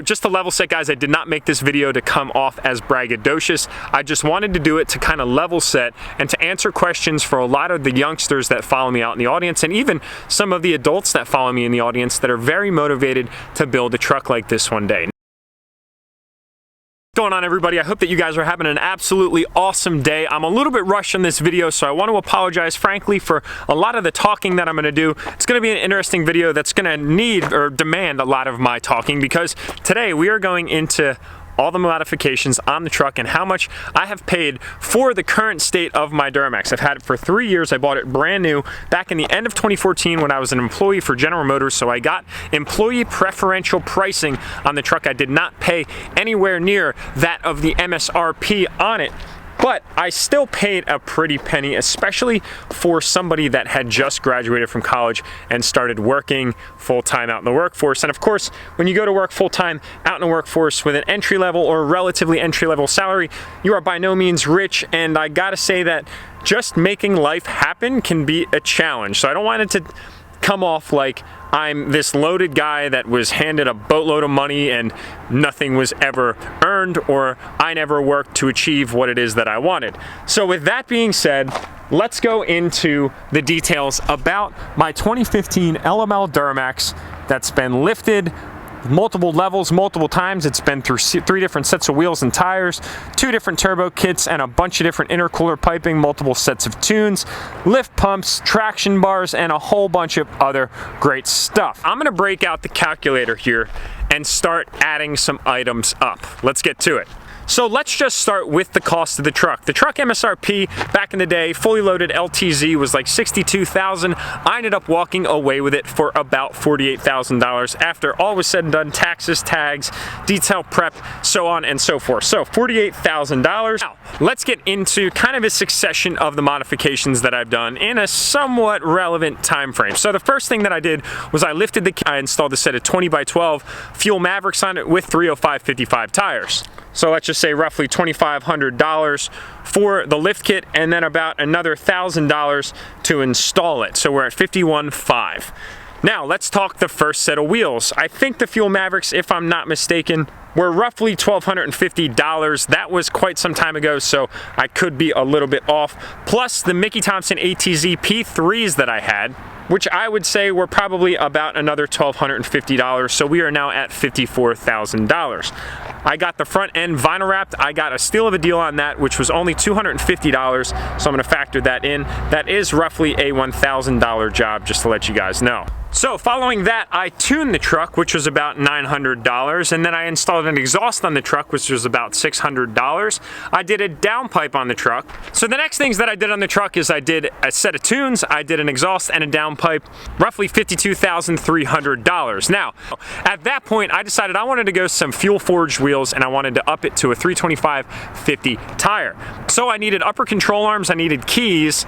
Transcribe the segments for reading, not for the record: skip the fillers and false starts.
just to level set, guys, I did not make this video to come off as braggadocious. I just wanted to do it to kind of level set and to answer questions for a lot of the youngsters that follow me out in the audience, and even some of the adults that follow me in the audience that are very motivated to build a truck like this one day. What's going on, everybody? I hope that you guys are having an absolutely awesome day. I'm a little bit rushed on this video, so I want to apologize, frankly, for a lot of the talking that I'm going to do. It's going to be an interesting video that's going to need or demand a lot of my talking, because today we are going into all the modifications on the truck and how much I have paid for the current state of my Duramax. I've had it for 3 years. I bought it brand new back in the end of 2014 when I was an employee for General Motors, so I got employee preferential pricing on the truck. I did not pay anywhere near that of the MSRP on it, but I still paid a pretty penny, especially for somebody that had just graduated from college and started working full-time out in the workforce. And of course, when you go to work full-time out in the workforce with an entry-level or relatively entry-level salary, you are by no means rich, and I gotta say that just making life happen can be a challenge. So I don't want it to come off like I'm this loaded guy that was handed a boatload of money and nothing was ever earned, or I never worked to achieve what it is that I wanted. So with that being said, let's go into the details about my 2015 LML Duramax that's been lifted multiple levels, multiple times. It's been through 3 different sets of wheels and tires, 2 different turbo kits, and a bunch of different intercooler piping, multiple sets of tunes, lift pumps, traction bars, and a whole bunch of other great stuff. I'm gonna break out the calculator here and start adding some items up. Let's get to it. So let's just start with the cost of the truck. The truck MSRP back in the day, fully loaded LTZ, was like $62,000. I ended up walking away with it for about $48,000 after all was said and done, taxes, tags, detail prep, so on and so forth. So $48,000. Now, let's get into kind of a succession of the modifications that I've done in a somewhat relevant time frame. So the first thing that I did was I installed a set of 20x12 Fuel Mavericks on it with 305/55 tires. So let's just say roughly $2,500 for the lift kit, and then about another $1,000 to install it. So we're at $51,500. Now let's talk the first set of wheels. I think the Fuel Mavericks, if I'm not mistaken, were roughly $1,250. That was quite some time ago, so I could be a little bit off. Plus the Mickey Thompson ATZ P3s that I had, which I would say were probably about another $1,250. So we are now at $54,000. I got the front end vinyl wrapped. I got a steal of a deal on that, which was only $250. So I'm gonna factor that in. That is roughly a $1,000 job, just to let you guys know. So following that, I tuned the truck, which was about $900, and then I installed an exhaust on the truck, which was about $600. I did a downpipe on the truck. So the next things that I did on the truck is I did a set of tunes, I did an exhaust and a downpipe, roughly $52,300. Now, at that point, I decided I wanted to go some fuel forged wheels, and I wanted to up it to a 325/50 tire. So I needed upper control arms, I needed keys,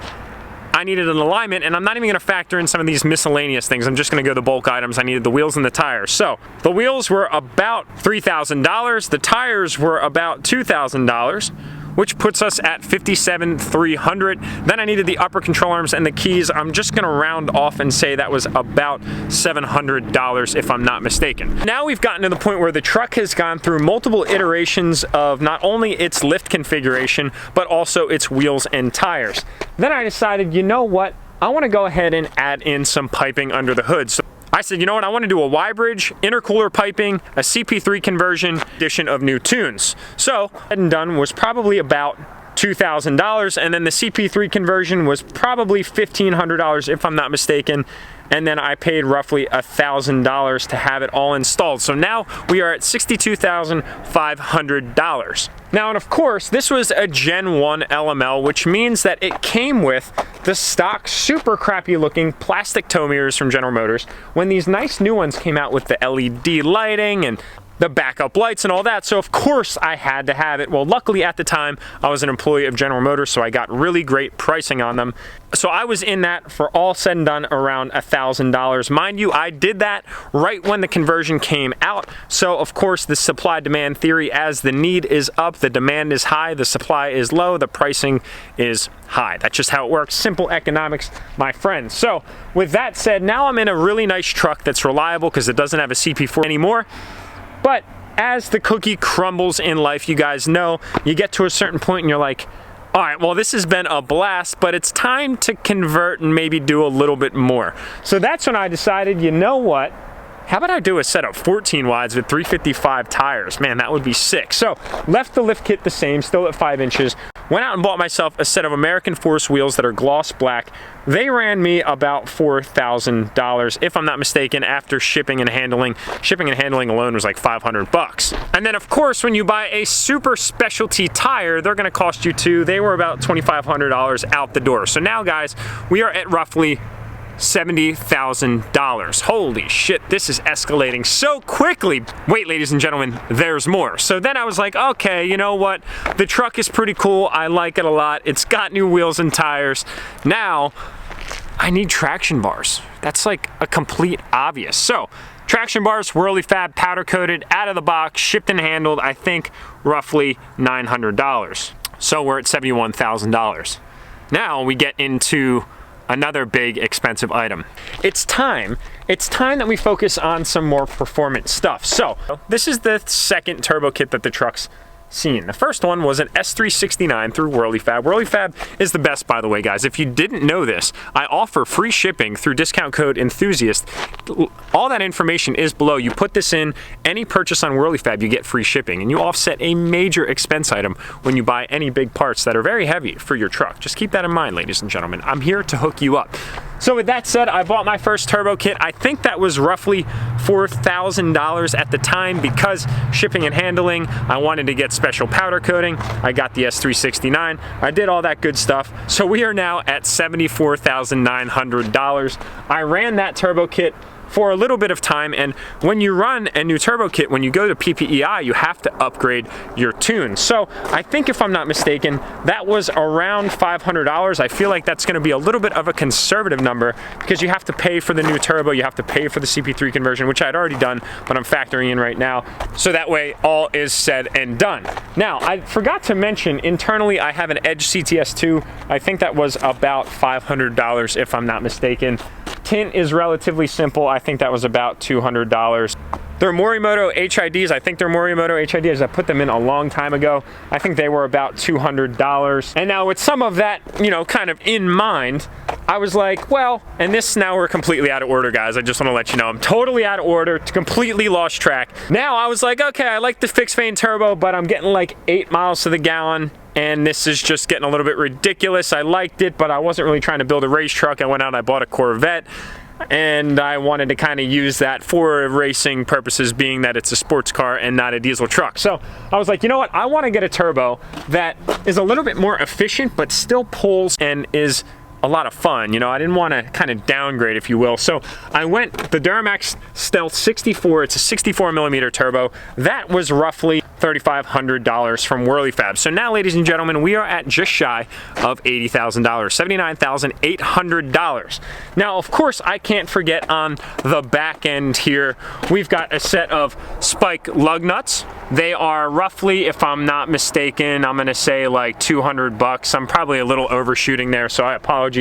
I needed an alignment, and I'm not even gonna factor in some of these miscellaneous things. I'm just gonna go the bulk items. I needed the wheels and the tires. So the wheels were about $3,000. The tires were about $2,000, which puts us at $57,300. Then I needed the upper control arms and the keys. I'm just gonna round off and say that was about $700 if I'm not mistaken. Now we've gotten to the point where the truck has gone through multiple iterations of not only its lift configuration, but also its wheels and tires. Then I decided, you know what? I wanna go ahead and add in some piping under the hood. So I said, you know what, I want to do a Y-bridge, intercooler piping, a CP3 conversion, addition of new tunes. So, said and done was probably about $2,000, and then the CP3 conversion was probably $1,500 if I'm not mistaken, and then I paid roughly $1,000 to have it all installed. So now we are at $62,500. Now, and of course, this was a Gen 1 LML, which means that it came with the stock, super crappy looking plastic tow mirrors from General Motors, when these nice new ones came out with the LED lighting and the backup lights and all that. So of course I had to have it. Well, luckily at the time I was an employee of General Motors, so I got really great pricing on them. So I was in that for all said and done around $1,000. Mind you, I did that right when the conversion came out. So of course the supply-demand theory, as the need is up, the demand is high, the supply is low, the pricing is high. That's just how it works. Simple economics, my friends. So with that said, now I'm in a really nice truck that's reliable because it doesn't have a CP4 anymore. But as the cookie crumbles in life, you guys know, you get to a certain point and you're like, all right, well, this has been a blast, but it's time to convert and maybe do a little bit more. So that's when I decided, you know what? How about I do a set of 14 wides with 355 tires? Man, that would be sick. So left the lift kit the same, still at 5 inches. Went out and bought myself a set of American Force wheels that are gloss black. They ran me about $4,000, if I'm not mistaken, after shipping and handling. Shipping and handling alone was like 500 bucks. And then of course, when you buy a super specialty tire, they're gonna cost you too. They were about $2,500 out the door. So now guys, we are at roughly $70,000. Holy shit, this is escalating so quickly. Wait, ladies and gentlemen, there's more. So then I was like, okay, you know what? The truck is pretty cool. I like it a lot. It's got new wheels and tires. Now, I need traction bars. That's like a complete obvious. So, traction bars, WhirleyFab, powder coated, out of the box, shipped and handled, I think roughly $900. So we're at $71,000. Now we get into another big expensive item. It's time that we focus on some more performance stuff. So this is the second turbo kit that the truck's seen. The first one was an S369 through WhirleyFab. WhirleyFab is the best, by the way, guys. If you didn't know this, I offer free shipping through discount code Enthusiast. All that information is below. You put this in, any purchase on WhirleyFab, you get free shipping, and you offset a major expense item when you buy any big parts that are very heavy for your truck. Just keep that in mind, ladies and gentlemen. I'm here to hook you up. So with that said, I bought my first turbo kit. I think that was roughly $4,000 at the time because shipping and handling, I wanted to get special powder coating. I got the S369. I did all that good stuff. So we are now at $74,900. I ran that turbo kit for a little bit of time, and when you run a new turbo kit, when you go to PPEI, you have to upgrade your tune. So I think, if I'm not mistaken, that was around $500. I feel like that's gonna be a little bit of a conservative number because you have to pay for the new turbo, you have to pay for the CP3 conversion, which I'd already done, but I'm factoring in right now. So that way, all is said and done. Now, I forgot to mention, internally, I have an Edge CTS2. I think that was about $500, if I'm not mistaken. Tint is relatively simple. I think that was about $200. They're Morimoto HIDs. I think they're Morimoto HIDs. I put them in a long time ago. I think they were about $200. And now with some of that, you know, kind of in mind, I was like, well, and this, now we're completely out of order, guys. I just want to let you know, I'm totally out of order, completely lost track. Now I was like, okay, I like the fixed vane turbo, but I'm getting like 8 miles to the gallon. And this is just getting a little bit ridiculous. I liked it, but I wasn't really trying to build a race truck. I went out and I bought a Corvette, and I wanted to kind of use that for racing purposes, being that it's a sports car and not a diesel truck. So I was like, you know what? I want to get a turbo that is a little bit more efficient, but still pulls and is a lot of fun. You know, I didn't want to kind of downgrade, if you will. So I went the Duramax Stealth 64. It's a 64 millimeter turbo. That was roughly $3,500 from WhirleyFab. So now, ladies and gentlemen, we are at just shy of $80,000, $79,800. Now, of course, I can't forget on the back end here, we've got a set of Spike lug nuts. They are roughly, if I'm not mistaken, I'm gonna say like 200 bucks. I'm probably a little overshooting there, so I apologize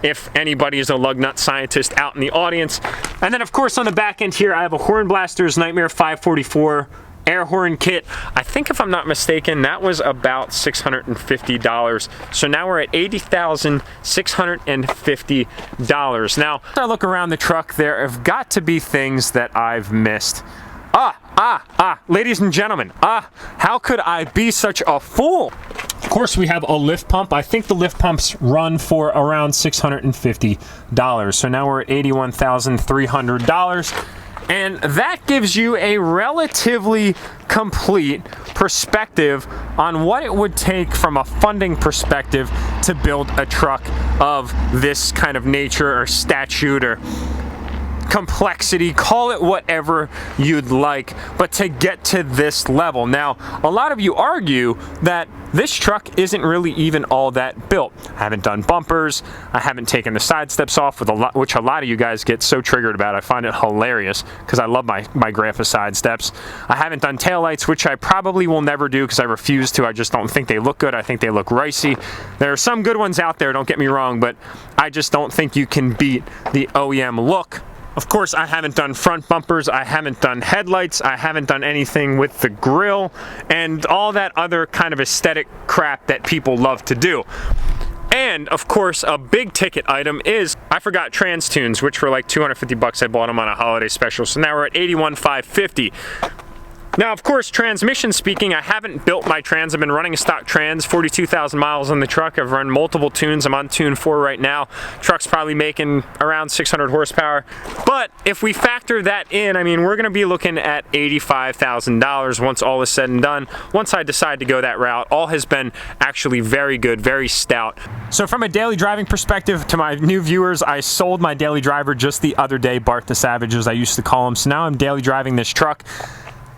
if anybody is a lug nut scientist out in the audience. And then, of course, on the back end here, I have a Horn Blasters Nightmare 544 air horn kit. I think, if I'm not mistaken, that was about $650. So now we're at $80,650. Now, as I look around the truck, there have got to be things that I've missed. Ladies and gentlemen, how could I be such a fool? Of course, we have a lift pump. I think the lift pumps run for around $650. So now we're at $81,300. And that gives you a relatively complete perspective on what it would take from a funding perspective to build a truck of this kind of nature or statute or complexity, call it whatever you'd like, but to get to this level. Now, a lot of you argue that this truck isn't really even all that built. I haven't done bumpers, I haven't taken the side steps off, which a lot of you guys get so triggered about. I find it hilarious because I love my Grandpa side steps. I haven't done taillights, which I probably will never do because I refuse to. I just don't think they look good. I think they look ricey. There are some good ones out there, don't get me wrong, but I just don't think you can beat the OEM look Of course, I haven't done front bumpers, I haven't done headlights, I haven't done anything with the grill, and all that other kind of aesthetic crap that people love to do. And of course, a big ticket item is, I forgot trans tunes, which were like 250 bucks. I bought them on a holiday special, so now we're at 81,550. Now, of course, transmission speaking, I haven't built my trans. I've been running a stock trans, 42,000 miles on the truck. I've run multiple tunes. I'm on tune 4 right now. Truck's probably making around 600 horsepower. But if we factor that in, I mean, we're gonna be looking at $85,000 once all is said and done. Once I decide to go that route, all has been actually very good, very stout. So from a daily driving perspective, to my new viewers, I sold my daily driver just the other day, Bart the Savage, as I used to call him. So now I'm daily driving this truck.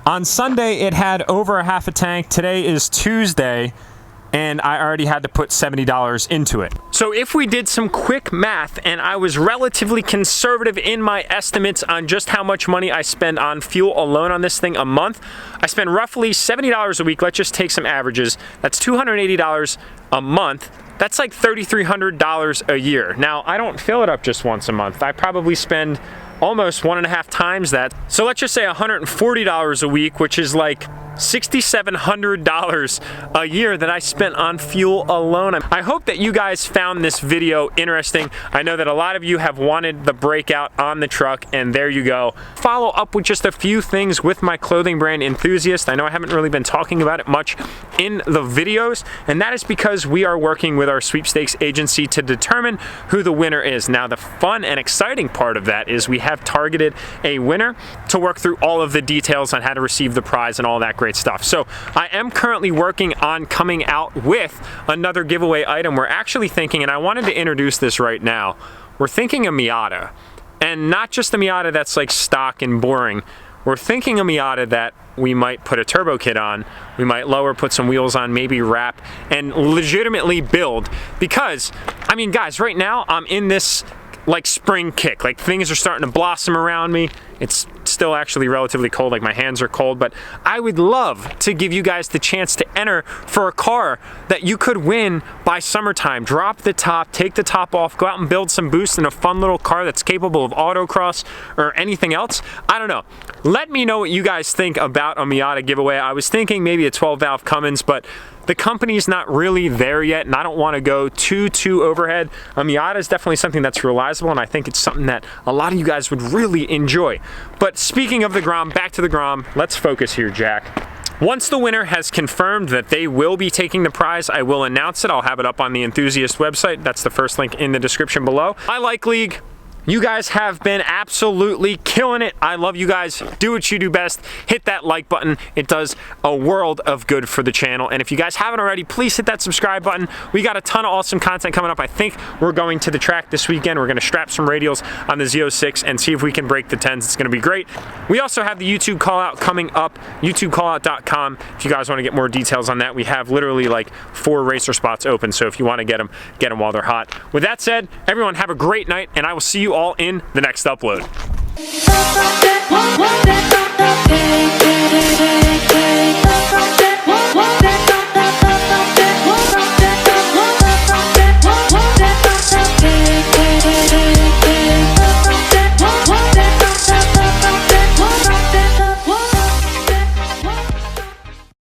On Sunday, it had over a half a tank. Today is Tuesday, and I already had to put $70 into it. So if we did some quick math, and I was relatively conservative in my estimates on just how much money I spend on fuel alone on this thing a month, I spend roughly $70 a week. Let's just take some averages. That's $280 a month. That's like $3,300 a year. Now, I don't fill it up just once a month. I probably spend almost 1.5 times that. So let's just say $140 a week, which is like $6,700 a year that I spent on fuel alone. I hope that you guys found this video interesting. I know that a lot of you have wanted the breakout on the truck, and there you go. Follow up with just a few things with my clothing brand Enthusiast. I know I haven't really been talking about it much in the videos, and that is because we are working with our sweepstakes agency to determine who the winner is. Now, the fun and exciting part of that is we have targeted a winner to work through all of the details on how to receive the prize and all that great stuff. So I am currently working on coming out with another giveaway item. We're actually thinking, and I wanted to introduce this right now, we're thinking a Miata, and not just a Miata that's like stock and boring. We're thinking a Miata that we might put a turbo kit on, we might lower, put some wheels on, maybe wrap, and legitimately build. Because, I mean, guys, right now I'm in this like spring kick, like things are starting to blossom around me. It's still actually relatively cold, like my hands are cold, but I would love to give you guys the chance to enter for a car that you could win by summertime. Drop the top, take the top off, go out and build some boost in a fun little car that's capable of autocross or anything else. I don't know. Let me know what you guys think about a Miata giveaway. I was thinking maybe a 12-valve Cummins, but the company's not really there yet, and I don't want to go too overhead. A Miata is definitely something that's realizable, and I think it's something that a lot of you guys would really enjoy. But speaking of the Grom, back to the Grom, let's focus here, Jack. Once the winner has confirmed that they will be taking the prize, I will announce it. I'll have it up on the Enthusiast website. That's the first link in the description below. I like League. You guys have been absolutely killing it. I love you guys. Do what you do best. Hit that like button. It does a world of good for the channel. And if you guys haven't already, please hit that subscribe button. We got a ton of awesome content coming up. I think we're going to the track this weekend. We're gonna strap some radials on the Z06 and see if we can break the 10s. It's gonna be great. We also have the YouTube call out coming up, youtubecallout.com. If you guys wanna get more details on that, we have literally like 4 racer spots open. So if you wanna get them while they're hot. With that said, everyone have a great night, and I will see you all in the next upload.